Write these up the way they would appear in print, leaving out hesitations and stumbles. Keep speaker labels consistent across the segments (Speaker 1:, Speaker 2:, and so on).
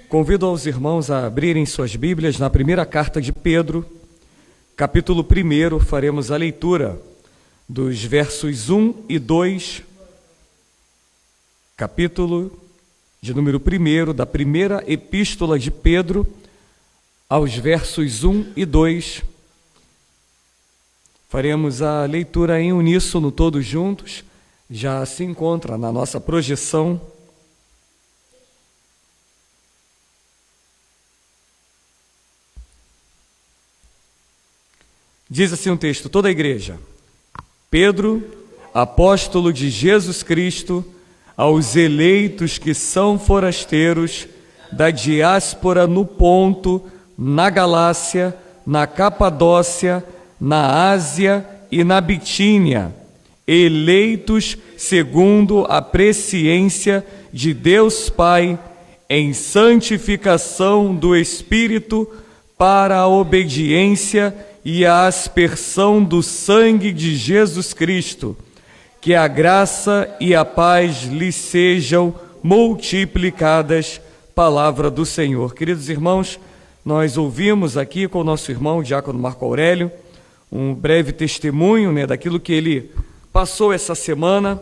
Speaker 1: Convido aos irmãos a abrirem suas Bíblias na primeira carta de Pedro, capítulo 1, faremos a leitura dos versos 1 e 2, capítulo de número 1 da primeira epístola de Pedro, aos versos 1 e 2. Faremos a leitura em uníssono, todos juntos, já se encontra na nossa projeção. Diz assim um texto, toda a igreja: Pedro, apóstolo de Jesus Cristo, aos eleitos que são forasteiros da diáspora no Ponto, na Galácia, na Capadócia, na Ásia e na Bitínia, eleitos segundo a presciência de Deus Pai, em santificação do Espírito, para a obediência e a aspersão do sangue de Jesus Cristo, que a graça e a paz lhe sejam multiplicadas. Palavra do Senhor. Queridos irmãos, nós ouvimos aqui com o nosso irmão, o diácono Marco Aurélio, um breve testemunho, daquilo que ele passou essa semana.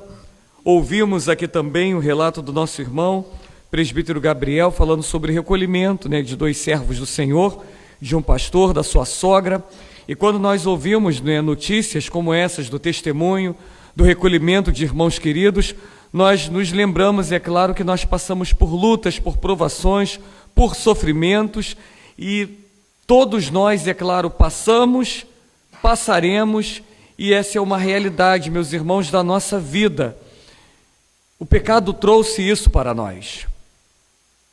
Speaker 1: Ouvimos aqui também o relato do nosso irmão, presbítero Gabriel, falando sobre recolhimento, de 2 servos do Senhor, de um pastor, da sua sogra. E quando nós ouvimos notícias como essas do testemunho, do recolhimento de irmãos queridos, nós nos lembramos, é claro, que nós passamos por lutas, por provações, por sofrimentos, e todos nós, é claro, passamos, passaremos, e essa é uma realidade, meus irmãos, da nossa vida. O pecado trouxe isso para nós.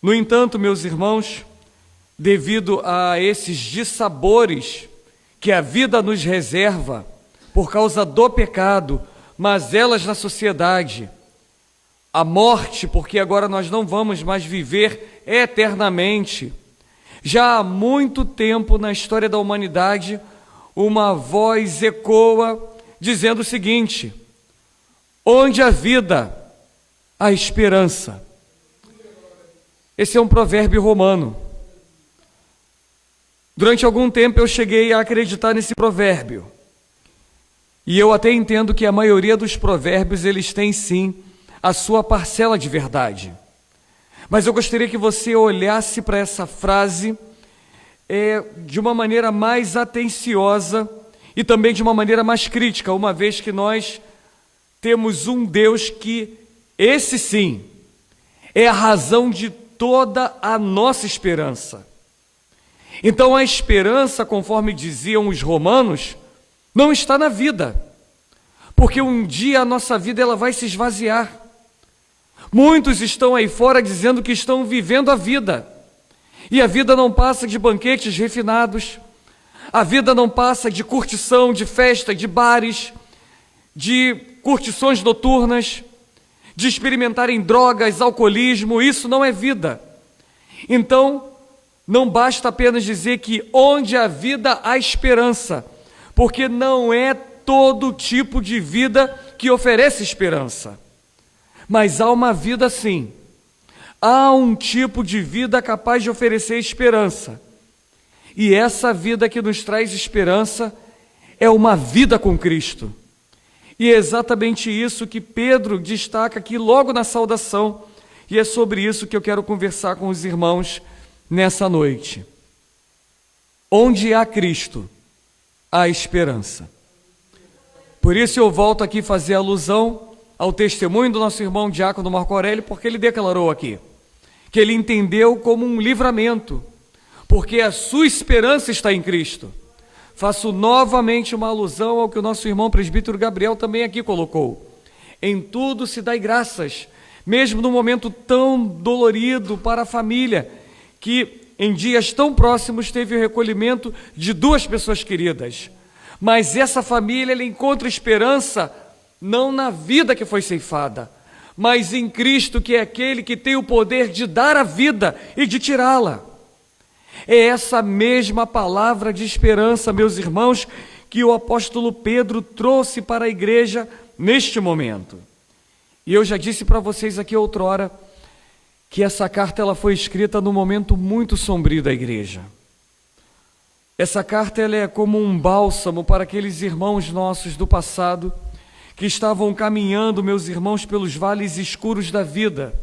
Speaker 1: No entanto, meus irmãos, devido a esses dissabores que a vida nos reserva por causa do pecado, mas elas na sociedade, a morte, porque agora nós não vamos mais viver eternamente. Já há muito tempo na história da humanidade, uma voz ecoa dizendo o seguinte: onde há vida, há esperança. Esse é um provérbio romano. Durante algum tempo eu cheguei a acreditar nesse provérbio. E eu até entendo que a maioria dos provérbios, eles têm sim a sua parcela de verdade. Mas eu gostaria que você olhasse para essa frase de uma maneira mais atenciosa e também de uma maneira mais crítica, uma vez que nós temos um Deus que, esse sim, é a razão de toda a nossa esperança. Então a esperança, conforme diziam os romanos, não está na vida, porque um dia a nossa vida ela vai se esvaziar. Muitos estão aí fora dizendo que estão vivendo a vida, e a vida não passa de banquetes refinados, a vida não passa de curtição, de festa, de bares, de curtições noturnas, de experimentarem drogas, alcoolismo. Isso não é vida. Então, não basta apenas dizer que onde há vida há esperança, porque não é todo tipo de vida que oferece esperança. Mas há uma vida sim, há um tipo de vida capaz de oferecer esperança. E essa vida que nos traz esperança é uma vida com Cristo. E é exatamente isso que Pedro destaca aqui logo na saudação, e é sobre isso que eu quero conversar com os irmãos nessa noite. Onde há Cristo, há esperança. Por isso eu volto aqui fazer alusão ao testemunho do nosso irmão diácono Marco Aurélio, porque ele declarou aqui que ele entendeu como um livramento, porque a sua esperança está em Cristo. Faço novamente uma alusão ao que o nosso irmão presbítero Gabriel também aqui colocou. Em tudo se dai graças, mesmo num momento tão dolorido para a família, que em dias tão próximos teve o recolhimento de 2 pessoas queridas. Mas essa família ela encontra esperança não na vida que foi ceifada, mas em Cristo, que é aquele que tem o poder de dar a vida e de tirá-la. É essa mesma palavra de esperança, meus irmãos, que o apóstolo Pedro trouxe para a igreja neste momento. E eu já disse para vocês aqui outrora que essa carta ela foi escrita num momento muito sombrio da igreja. Essa carta ela é como um bálsamo para aqueles irmãos nossos do passado que estavam caminhando, meus irmãos, pelos vales escuros da vida.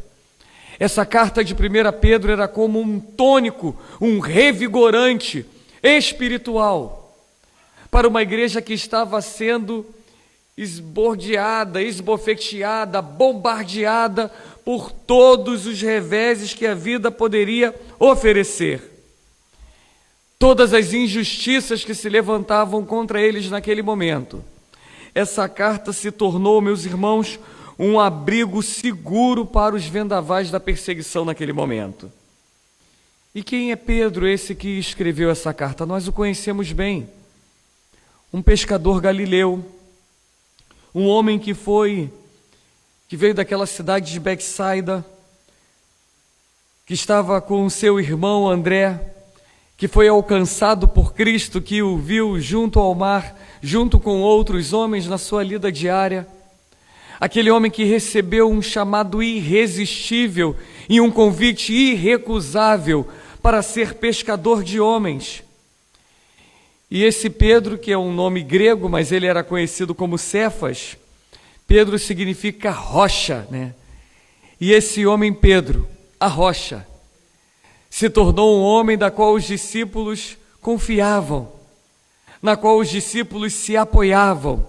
Speaker 1: Essa carta de 1 Pedro era como um tônico, um revigorante espiritual para uma igreja que estava sendo esbordeada, esbofeteada, bombardeada por todos os reveses que a vida poderia oferecer. Todas as injustiças que se levantavam contra eles naquele momento. Essa carta se tornou, meus irmãos, um abrigo seguro para os vendavais da perseguição naquele momento. E quem é Pedro, esse que escreveu essa carta? Nós o conhecemos bem. Um pescador galileu, um homem que veio daquela cidade de Betsaida, que estava com seu irmão André, que foi alcançado por Cristo, que o viu junto ao mar, junto com outros homens na sua lida diária. Aquele homem que recebeu um chamado irresistível e um convite irrecusável para ser pescador de homens. E esse Pedro, que é um nome grego, mas ele era conhecido como Cefas, Pedro significa rocha, né? E esse homem Pedro, a rocha, se tornou um homem da qual os discípulos confiavam, na qual os discípulos se apoiavam,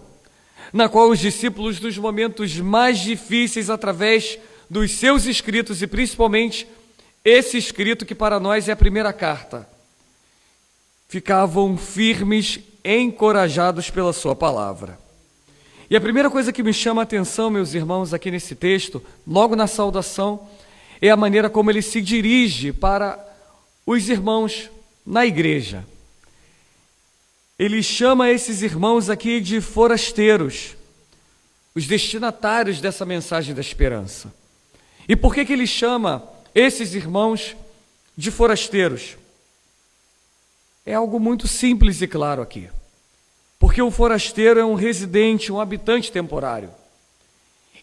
Speaker 1: na qual os discípulos, nos momentos mais difíceis, através dos seus escritos, e principalmente esse escrito que para nós é a primeira carta, ficavam firmes, encorajados pela sua palavra. E a primeira coisa que me chama a atenção, meus irmãos, aqui nesse texto, logo na saudação, é a maneira como ele se dirige para os irmãos na igreja. Ele chama esses irmãos aqui de forasteiros, os destinatários dessa mensagem da esperança. E por que ele chama esses irmãos de forasteiros? É algo muito simples e claro aqui. Porque o forasteiro é um residente, um habitante temporário.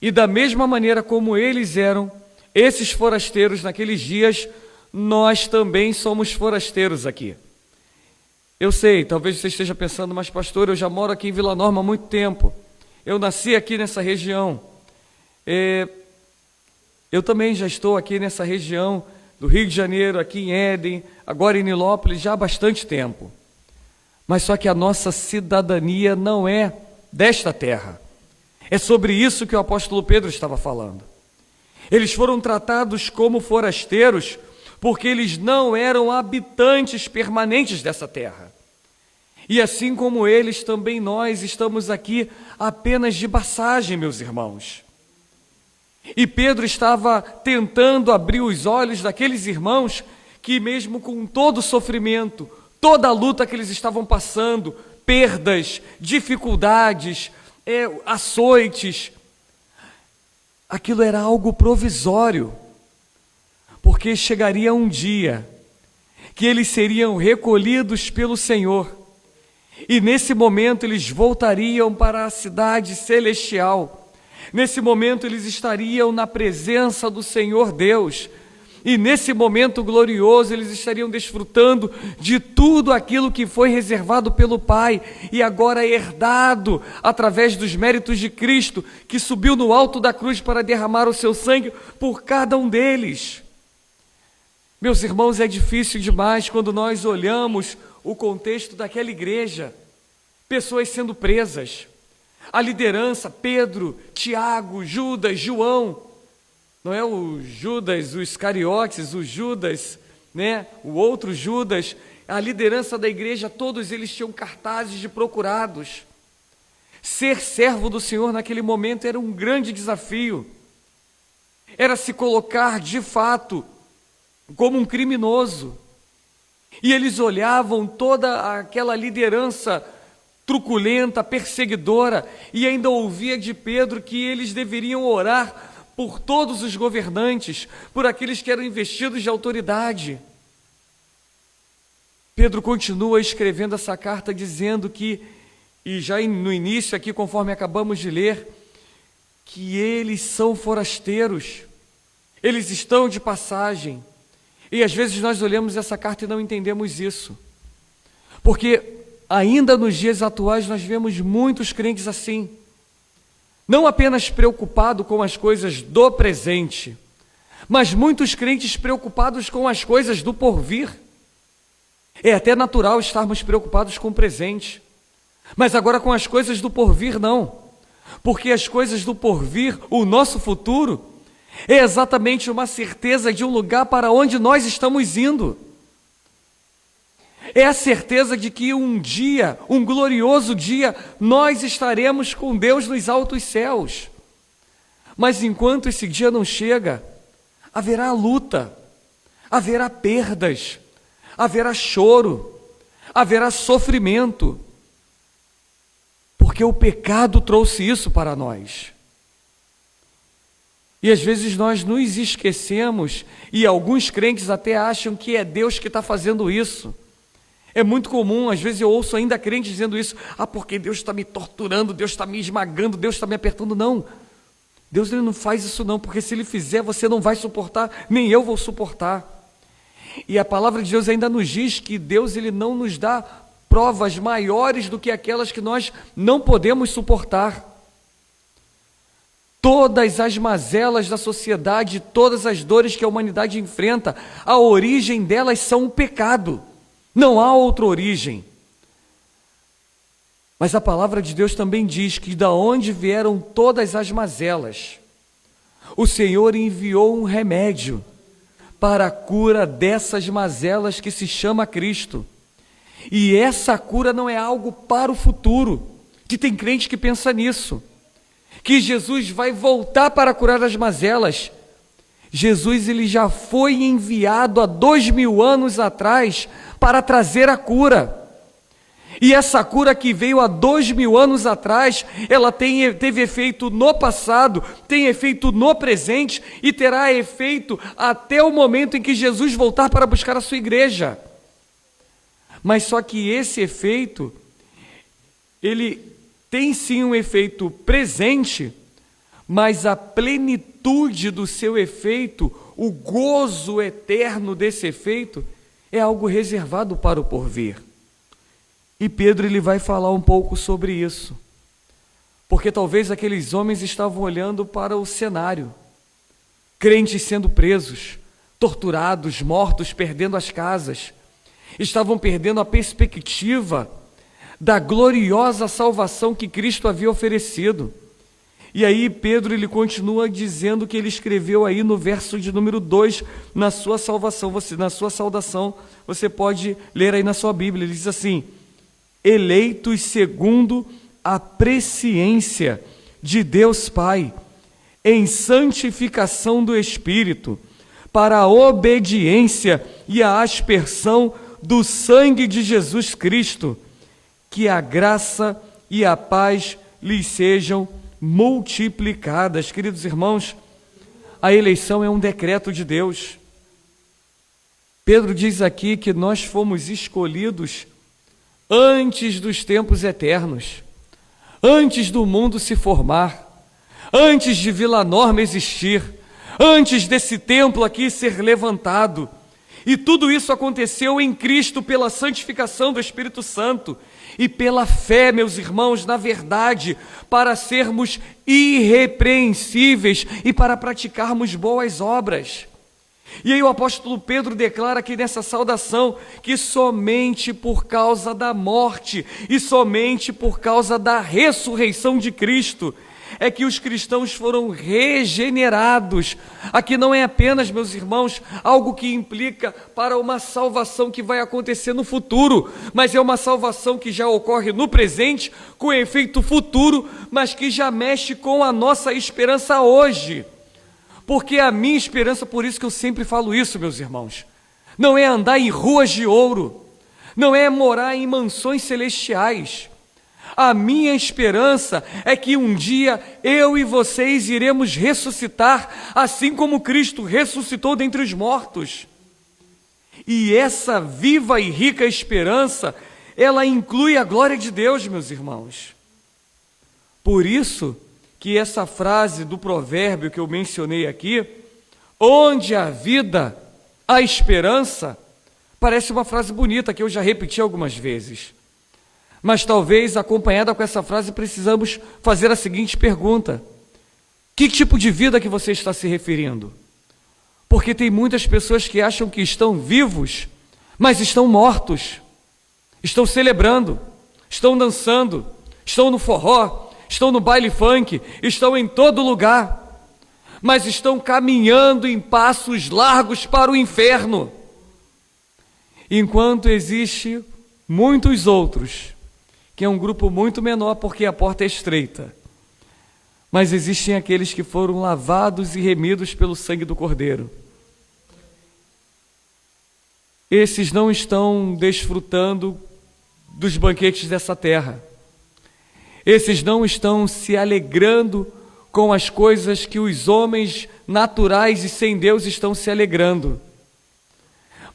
Speaker 1: E da mesma maneira como eles eram, esses forasteiros naqueles dias, nós também somos forasteiros aqui. Eu sei, talvez você esteja pensando, mas pastor, eu já moro aqui em Vila Norma há muito tempo. Eu nasci aqui nessa região. Eu também já estou aqui nessa região do Rio de Janeiro, aqui em Éden, agora em Nilópolis, já há bastante tempo. Mas só que a nossa cidadania não é desta terra. É sobre isso que o apóstolo Pedro estava falando. Eles foram tratados como forasteiros porque eles não eram habitantes permanentes dessa terra. E assim como eles, também nós estamos aqui apenas de passagem, meus irmãos. E Pedro estava tentando abrir os olhos daqueles irmãos que, mesmo com todo o sofrimento, toda a luta que eles estavam passando, perdas, dificuldades, açoites, aquilo era algo provisório, porque chegaria um dia que eles seriam recolhidos pelo Senhor, e nesse momento eles voltariam para a cidade celestial. Nesse momento eles estariam na presença do Senhor Deus, e nesse momento glorioso eles estariam desfrutando de tudo aquilo que foi reservado pelo Pai e agora herdado através dos méritos de Cristo, que subiu no alto da cruz para derramar o seu sangue por cada um deles. Meus irmãos, é difícil demais quando nós olhamos o contexto daquela igreja, pessoas sendo presas, a liderança, Pedro, Tiago, Judas, João, não é o Judas, o Iscariotes, o Judas, né? O outro Judas, a liderança da igreja, todos eles tinham cartazes de procurados. Ser servo do Senhor naquele momento era um grande desafio, era se colocar de fato como um criminoso. E eles olhavam toda aquela liderança truculenta, perseguidora, e ainda ouvia de Pedro que eles deveriam orar por todos os governantes, por aqueles que eram investidos de autoridade. Pedro continua escrevendo essa carta dizendo que, e já no início aqui, conforme acabamos de ler, que eles são forasteiros, eles estão de passagem. E às vezes nós olhamos essa carta e não entendemos isso. Porque ainda nos dias atuais nós vemos muitos crentes assim, não apenas preocupados com as coisas do presente, mas muitos crentes preocupados com as coisas do porvir. É até natural estarmos preocupados com o presente, mas agora com as coisas do porvir não, porque as coisas do porvir, o nosso futuro, é exatamente uma certeza de um lugar para onde nós estamos indo. É a certeza de que um dia, um glorioso dia, nós estaremos com Deus nos altos céus. Mas enquanto esse dia não chega, haverá luta, haverá perdas, haverá choro, haverá sofrimento, porque o pecado trouxe isso para nós. E às vezes nós nos esquecemos, e alguns crentes até acham que é Deus que está fazendo isso. É muito comum, às vezes eu ouço ainda crentes dizendo isso, porque Deus está me torturando, Deus está me esmagando, Deus está me apertando. Não, Deus ele não faz isso não, porque se Ele fizer, você não vai suportar, nem eu vou suportar. E a palavra de Deus ainda nos diz que Deus ele não nos dá provas maiores do que aquelas que nós não podemos suportar. Todas as mazelas da sociedade, todas as dores que a humanidade enfrenta, a origem delas são o pecado. Não há outra origem. Mas a palavra de Deus também diz que da onde vieram todas as mazelas, o Senhor enviou um remédio para a cura dessas mazelas que se chama Cristo. E essa cura não é algo para o futuro, que tem crente que pensa nisso, que Jesus vai voltar para curar as mazelas. Jesus ele já foi enviado há 2000 anos atrás para trazer a cura. E essa cura que veio há 2000 anos atrás, ela teve efeito no passado, tem efeito no presente e terá efeito até o momento em que Jesus voltar para buscar a sua igreja. Mas só que esse efeito, ele tem sim um efeito presente, mas a plenitude do seu efeito, o gozo eterno desse efeito, é algo reservado para o porvir. E Pedro ele vai falar um pouco sobre isso, porque talvez aqueles homens estavam olhando para o cenário, crentes sendo presos, torturados, mortos, perdendo as casas, estavam perdendo a perspectiva da gloriosa salvação que Cristo havia oferecido. E aí Pedro ele continua dizendo que ele escreveu aí no verso de número 2, na sua salvação, na sua saudação, você pode ler aí na sua Bíblia, ele diz assim: eleitos segundo a presciência de Deus Pai, em santificação do Espírito, para a obediência e a aspersão do sangue de Jesus Cristo, que a graça e a paz lhes sejam multiplicadas. Queridos irmãos, a eleição é um decreto de Deus. Pedro diz aqui que nós fomos escolhidos antes dos tempos eternos, antes do mundo se formar, antes de Vila Norma existir, antes desse templo aqui ser levantado. E tudo isso aconteceu em Cristo pela santificação do Espírito Santo e pela fé, meus irmãos, na verdade, para sermos irrepreensíveis e para praticarmos boas obras. E aí o apóstolo Pedro declara aqui nessa saudação que somente por causa da morte e somente por causa da ressurreição de Cristo é que os cristãos foram regenerados. Aqui não é apenas, meus irmãos, algo que implica para uma salvação que vai acontecer no futuro, mas é uma salvação que já ocorre no presente, com efeito futuro, mas que já mexe com a nossa esperança hoje. Porque a minha esperança, por isso que eu sempre falo isso, meus irmãos, não é andar em ruas de ouro, não é morar em mansões celestiais. A minha esperança é que um dia eu e vocês iremos ressuscitar, assim como Cristo ressuscitou dentre os mortos. E essa viva e rica esperança, ela inclui a glória de Deus, meus irmãos. Por isso que essa frase do provérbio que eu mencionei aqui, onde há vida, há esperança, parece uma frase bonita que eu já repeti algumas vezes. Mas talvez, acompanhada com essa frase, precisamos fazer a seguinte pergunta: que tipo de vida que você está se referindo? Porque tem muitas pessoas que acham que estão vivos, mas estão mortos, estão celebrando, estão dançando, estão no forró, estão no baile funk, estão em todo lugar, mas estão caminhando em passos largos para o inferno. Enquanto existe muitos outros, que é um grupo muito menor porque a porta é estreita, mas existem aqueles que foram lavados e remidos pelo sangue do Cordeiro. Esses não estão desfrutando dos banquetes dessa terra. Esses não estão se alegrando com as coisas que os homens naturais e sem Deus estão se alegrando.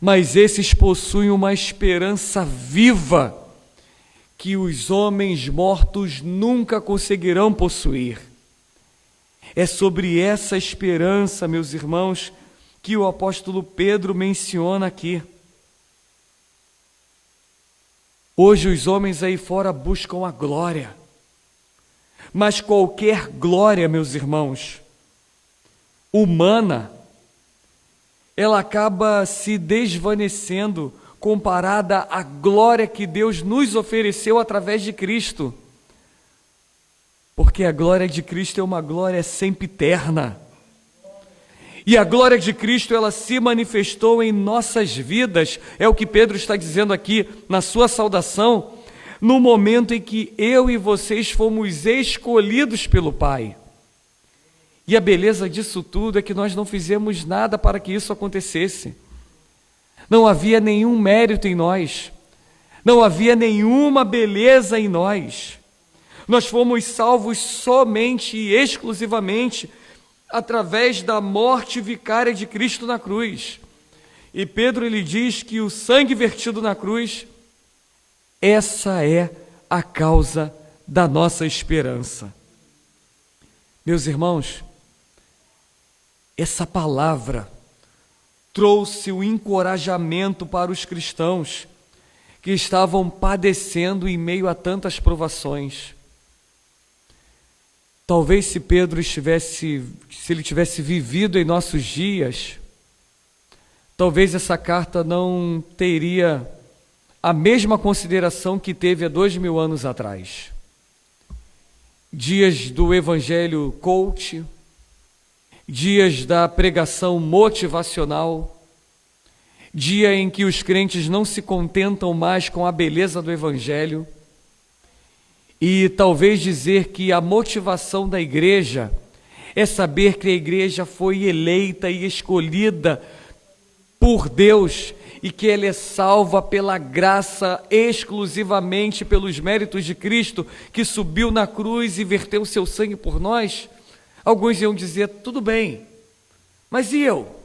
Speaker 1: Mas esses possuem uma esperança viva que os homens mortos nunca conseguirão possuir. É sobre essa esperança, meus irmãos, que o apóstolo Pedro menciona aqui. Hoje os homens aí fora buscam a glória, mas qualquer glória, meus irmãos, humana, ela acaba se desvanecendo comparada à glória que Deus nos ofereceu através de Cristo. Porque a glória de Cristo é uma glória sempiterna. E a glória de Cristo, ela se manifestou em nossas vidas, é o que Pedro está dizendo aqui na sua saudação, no momento em que eu e vocês fomos escolhidos pelo Pai. E a beleza disso tudo é que nós não fizemos nada para que isso acontecesse. Não havia nenhum mérito em nós, não havia nenhuma beleza em nós. Nós fomos salvos somente e exclusivamente através da morte vicária de Cristo na cruz. E Pedro ele diz que o sangue vertido na cruz, essa é a causa da nossa esperança. Meus irmãos, essa palavra trouxe o encorajamento para os cristãos que estavam padecendo em meio a tantas provações. Talvez se ele tivesse vivido em nossos dias, talvez essa carta não teria a mesma consideração que teve há 2000 anos atrás. Dias do evangelho coach, dias da pregação motivacional, dia em que os crentes não se contentam mais com a beleza do evangelho, e talvez dizer que a motivação da igreja é saber que a igreja foi eleita e escolhida por Deus e que ela é salva pela graça exclusivamente pelos méritos de Cristo, que subiu na cruz e verteu seu sangue por nós. Alguns iam dizer, tudo bem, mas e eu?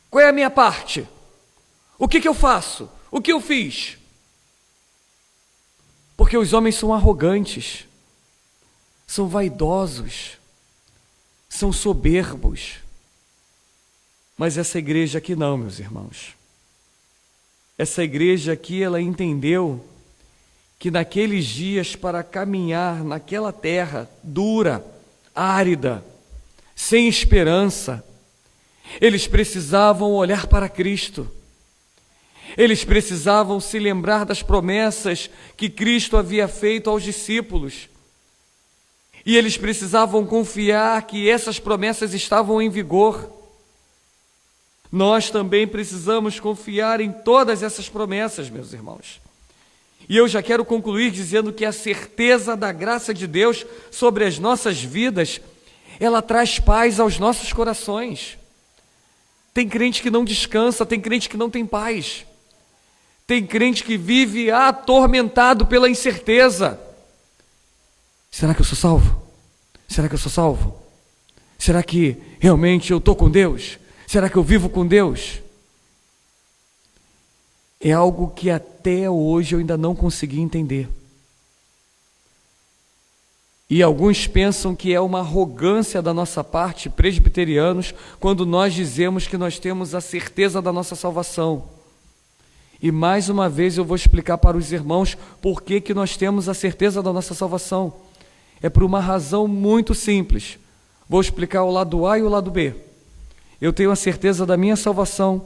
Speaker 1: Qual é a minha parte? O que eu faço? O que eu fiz? Porque os homens são arrogantes, são vaidosos, são soberbos. Mas essa igreja aqui não, meus irmãos. Essa igreja aqui, ela entendeu que naqueles dias, para caminhar naquela terra dura, árida, sem esperança, eles precisavam olhar para Cristo. Eles precisavam se lembrar das promessas que Cristo havia feito aos discípulos. E eles precisavam confiar que essas promessas estavam em vigor. Nós também precisamos confiar em todas essas promessas, meus irmãos. E eu já quero concluir dizendo que a certeza da graça de Deus sobre as nossas vidas, ela traz paz aos nossos corações. Tem crente que não descansa, tem crente que não tem paz. Tem crente que vive atormentado pela incerteza. Será que eu sou salvo? Será que eu sou salvo? Será que realmente eu estou com Deus? Será que eu vivo com Deus? É algo que até hoje eu ainda não consegui entender. E alguns pensam que é uma arrogância da nossa parte, presbiterianos, quando nós dizemos que nós temos a certeza da nossa salvação. E mais uma vez eu vou explicar para os irmãos por que nós temos a certeza da nossa salvação. É por uma razão muito simples. Vou explicar o lado A e o lado B. Eu tenho a certeza da minha salvação,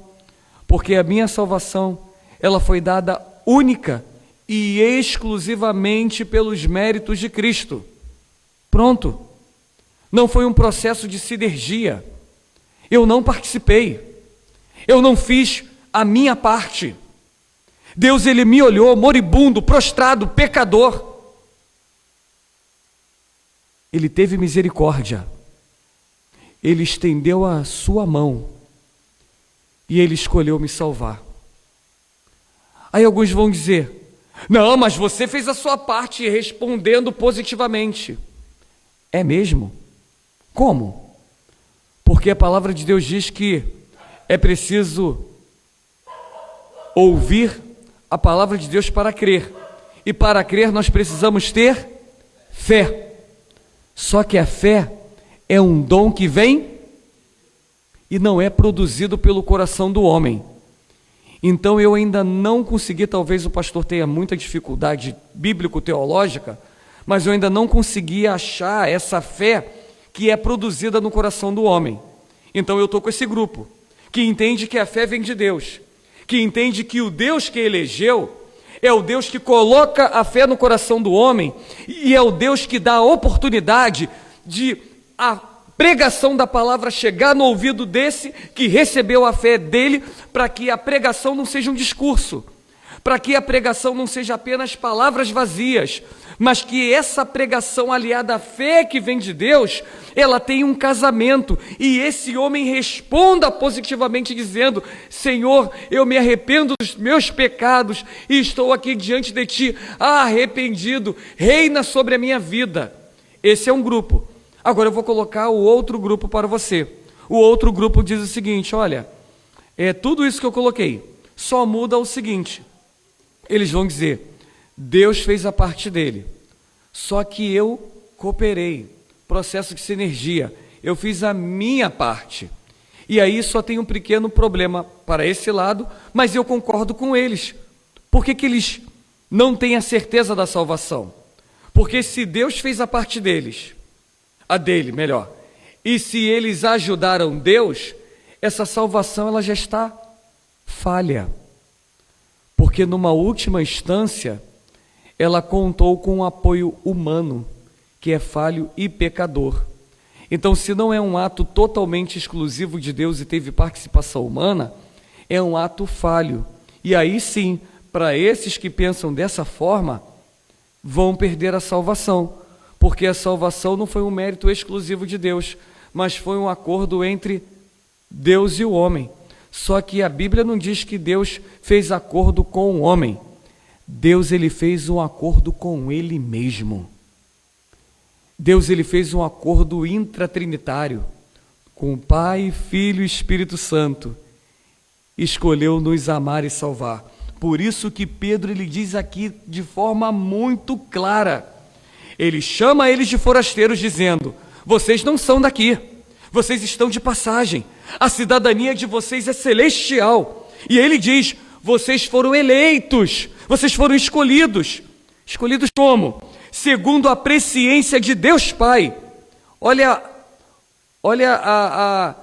Speaker 1: porque a minha salvação, ela foi dada única e exclusivamente pelos méritos de Cristo. Pronto. Não foi um processo de sinergia. Eu não participei. Eu não fiz a minha parte. Deus, Ele me olhou moribundo, prostrado, pecador. Ele teve misericórdia. Ele estendeu a sua mão e Ele escolheu me salvar. Aí alguns vão dizer: não, mas você fez a sua parte respondendo positivamente. É mesmo? Como? Porque a palavra de Deus diz que é preciso ouvir a palavra de Deus para crer. E para crer nós precisamos ter fé. Só que a fé é um dom que vem e não é produzido pelo coração do homem. Então eu ainda não consegui, talvez o pastor tenha muita dificuldade bíblico-teológica, mas eu ainda não consegui achar essa fé que é produzida no coração do homem. Então eu estou com esse grupo, que entende que a fé vem de Deus, que entende que o Deus que elegeu é o Deus que coloca a fé no coração do homem e é o Deus que dá a oportunidade de a pregação da palavra chegar no ouvido desse que recebeu a fé dele, para que a pregação não seja um discurso, para que a pregação não seja apenas palavras vazias, mas que essa pregação aliada à fé que vem de Deus, ela tem um casamento, e esse homem responda positivamente dizendo: Senhor, eu me arrependo dos meus pecados e estou aqui diante de Ti, arrependido, reina sobre a minha vida. Esse é um grupo. Agora eu vou colocar o outro grupo para você. O outro grupo diz o seguinte: olha, tudo isso que eu coloquei, só muda o seguinte. Eles vão dizer: Deus fez a parte dele, só que eu cooperei, processo de sinergia, eu fiz a minha parte. E aí só tem um pequeno problema para esse lado, mas eu concordo com eles. Por que eles não têm a certeza da salvação? Porque se Deus fez a parte deles, a dele, melhor, e se eles ajudaram Deus, essa salvação ela já está falha. Porque numa última instância, ela contou com um apoio humano, que é falho e pecador. Então, se não é um ato totalmente exclusivo de Deus e teve participação humana, é um ato falho. E aí sim, para esses que pensam dessa forma, vão perder a salvação, porque a salvação não foi um mérito exclusivo de Deus, mas foi um acordo entre Deus e o homem. Só que a Bíblia não diz que Deus fez acordo com o homem. Deus, ele fez um acordo com ele mesmo. Deus, ele fez um acordo intratrinitário com o Pai, Filho e Espírito Santo. Escolheu nos amar e salvar. Por isso que Pedro, ele diz aqui de forma muito clara. Ele chama eles de forasteiros dizendo: vocês não são daqui, vocês estão de passagem, a cidadania de vocês é celestial. E ele diz: vocês foram eleitos, vocês foram escolhidos. Escolhidos como? Segundo a presciência de Deus Pai. Olha a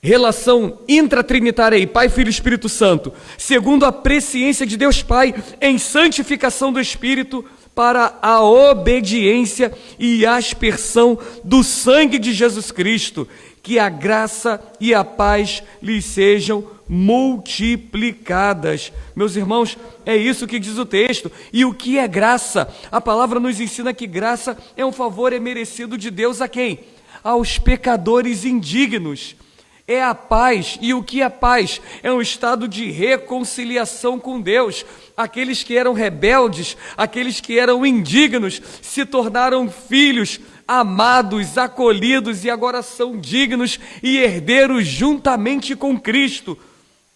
Speaker 1: relação intratrinitária aí, Pai, Filho e Espírito Santo. Segundo a presciência de Deus Pai, em santificação do Espírito, para a obediência e aspersão do sangue de Jesus Cristo, que a graça e a paz lhes sejam multiplicadas. Meus irmãos, é isso que diz o texto. E o que é graça? A palavra nos ensina que graça é um favor merecido de Deus a quem? Aos pecadores indignos. É a paz. E o que é paz? É um estado de reconciliação com Deus. Aqueles que eram rebeldes, aqueles que eram indignos, se tornaram filhos amados, acolhidos e agora são dignos e herdeiros juntamente com Cristo.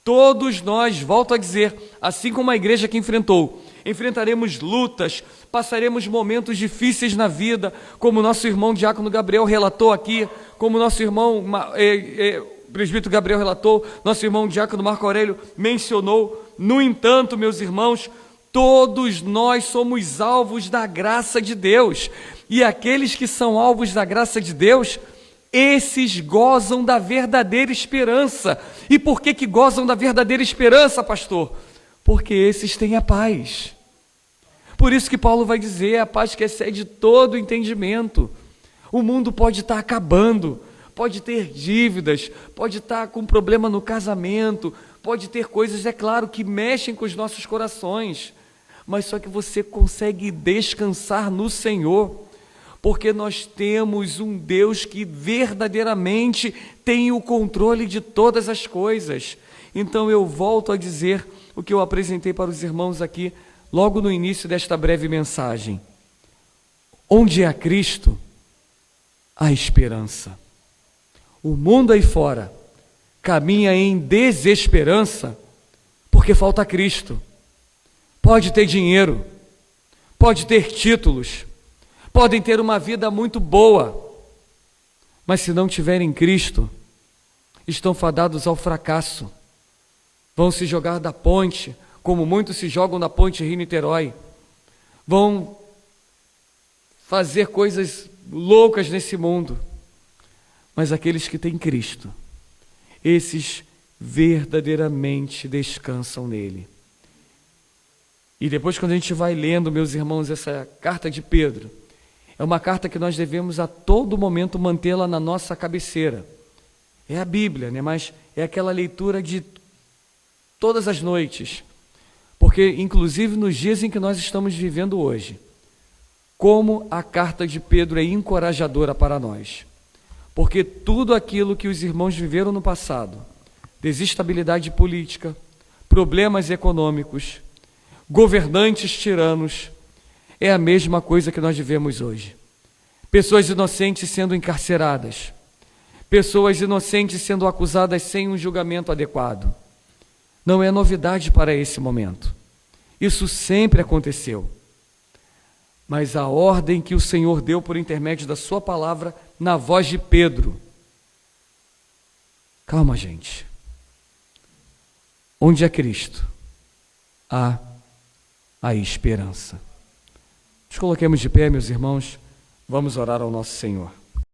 Speaker 1: Todos nós, volto a dizer, assim como a igreja que enfrentou enfrentaremos lutas, passaremos momentos difíceis na vida, como nosso irmão Diácono Gabriel relatou aqui, como nosso irmão presbítero Gabriel relatou, nosso irmão Diácono Marco Aurélio mencionou. No entanto, meus irmãos, todos nós somos alvos da graça de Deus, e aqueles que são alvos da graça de Deus, esses gozam da verdadeira esperança. E por que gozam da verdadeira esperança, pastor? Porque esses têm a paz. Por isso que Paulo vai dizer, a paz que excede todo entendimento. O mundo pode estar acabando, pode ter dívidas, pode estar com problema no casamento, pode ter coisas, é claro, que mexem com os nossos corações, mas só que você consegue descansar no Senhor, porque nós temos um Deus que verdadeiramente tem o controle de todas as coisas. Então eu volto a dizer o que eu apresentei para os irmãos aqui, logo no início desta breve mensagem. Onde há Cristo, há esperança. O mundo aí fora caminha em desesperança porque falta Cristo. Pode ter dinheiro, pode ter títulos, podem ter uma vida muito boa, mas se não tiverem Cristo, estão fadados ao fracasso. Vão se jogar da ponte, como muitos se jogam da ponte Rio-Niterói. Vão fazer coisas loucas nesse mundo. Mas aqueles que têm Cristo, esses verdadeiramente descansam nele. E depois, quando a gente vai lendo, meus irmãos, essa carta de Pedro, é uma carta que nós devemos a todo momento mantê-la na nossa cabeceira. É a Bíblia, né? Mas é aquela leitura de todas as noites, porque inclusive nos dias em que nós estamos vivendo hoje, como a carta de Pedro é encorajadora para nós, porque tudo aquilo que os irmãos viveram no passado, desestabilidade política, problemas econômicos, governantes tiranos, é a mesma coisa que nós vivemos hoje. Pessoas inocentes sendo encarceradas, pessoas inocentes sendo acusadas sem um julgamento adequado. Não é novidade para esse momento. Isso sempre aconteceu. Mas a ordem que o Senhor deu por intermédio da sua palavra na voz de Pedro. Calma, gente. Onde é Cristo, há a esperança. Nos coloquemos de pé, meus irmãos, vamos orar ao nosso Senhor.